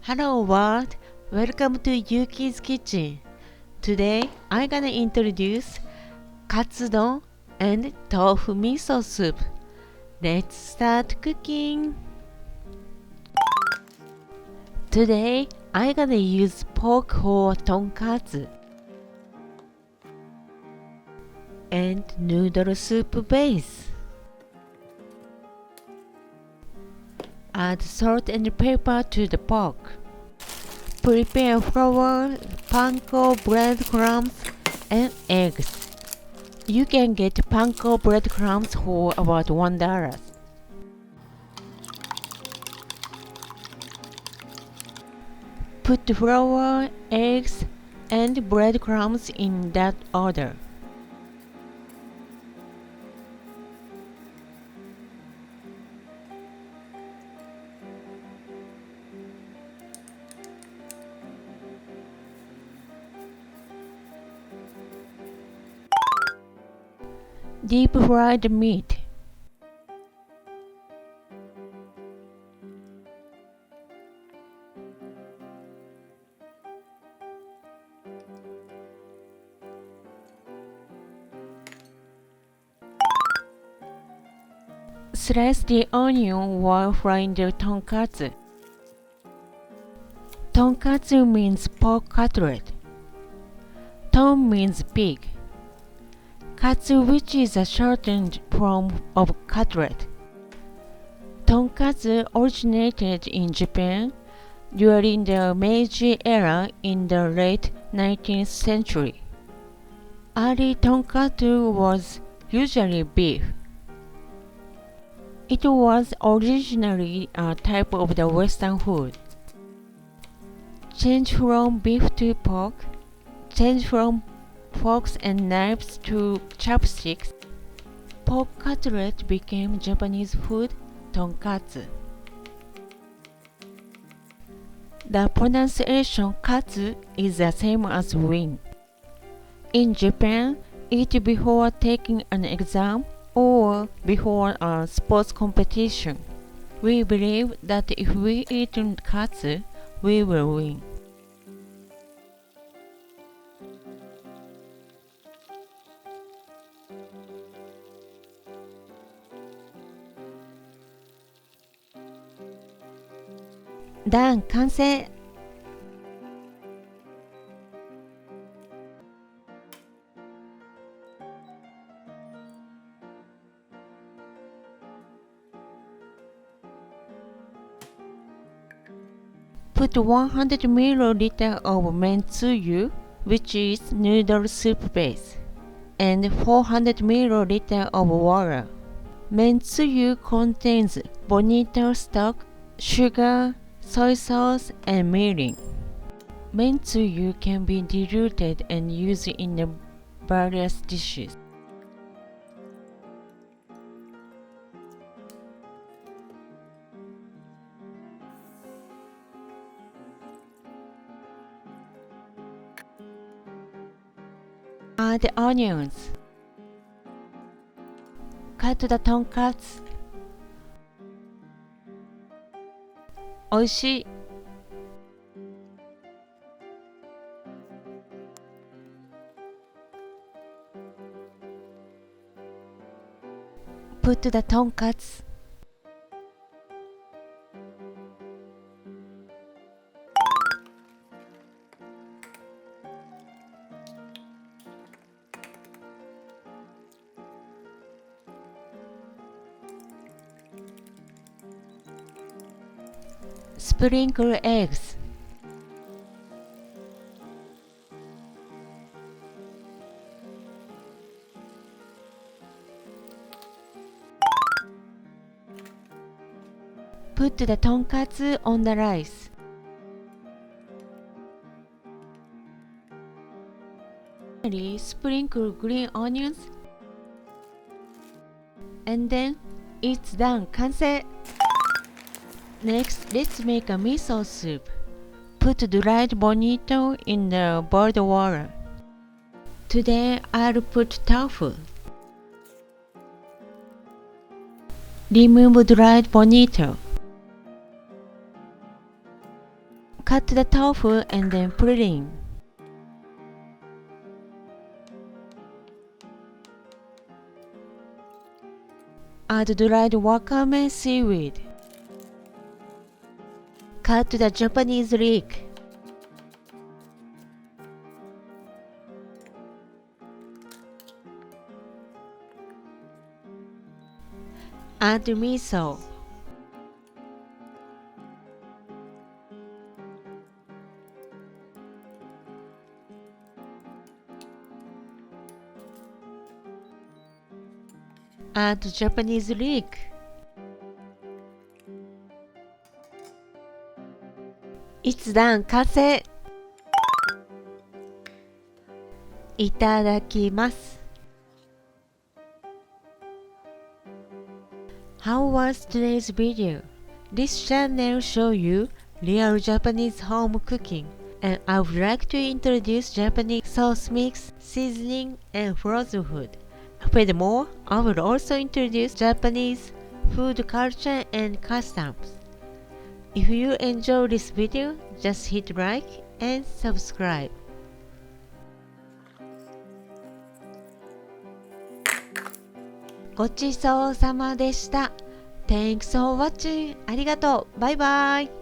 Hello world, welcome to Yuki's Kitchen. Today I'm gonna introduce Katsudon and Tofu Miso soup. Let's start cooking. Today I'm gonna use pork for tonkatsu and noodle soup base. Add salt and pepper to the pork. Prepare flour, panko breadcrumbs, and eggs. You can get panko breadcrumbs for about $1. Put the flour, eggs, and breadcrumbs in that order. Deep fry the meat. Slice the onion while frying the tonkatsu. Tonkatsu means pork cutlet. Ton means pig. Katsu, which is a shortened form of cutlet. Tonkatsu originated in Japan during the Meiji era in the late 19th century. Early tonkatsu was usually beef. It was originally a type of the Western food. Change from beef to pork. Change from forks and knives to chopsticks. Pork cutlet became Japanese food, tonkatsu. The pronunciation katsu is the same as win. In Japan, eat before taking an exam or before a sports competition. We believe that if we eat katsu, we will win. Done, 完成。Put 100 ml of mentsuyu, which is noodle soup base, and 400 ml of water. Mentsuyu contains bonito stock, sugar, soy sauce, and mirin. Mentsuyu can be diluted and used in the various dishes. Add onions. Cut the tonkatsu. おいしい。Put the tonkatsu. Sprinkle eggs. Put the tonkatsu on the rice. Finally, sprinkle green onions. And then it's done. 完成。Next, let's make a miso soup. Put dried bonito in the boiled water. Today, I'll put tofu. Remove dried bonito. Cut the tofu and then put it in. Add dried wakame seaweed. Cut the Japanese leek. Add miso. Add Japanese leek. It's done. 完成。いただきます。How was today's video? This channel shows you real Japanese home cooking, and I would like to introduce Japanese sauce mix, seasoning, and frozen food. Furthermore, I will also introduce Japanese food culture and customs. If you enjoy this video, just hit like and subscribe. ごちそうさまでした。Thanks for watching. ありがとう。バイバイ。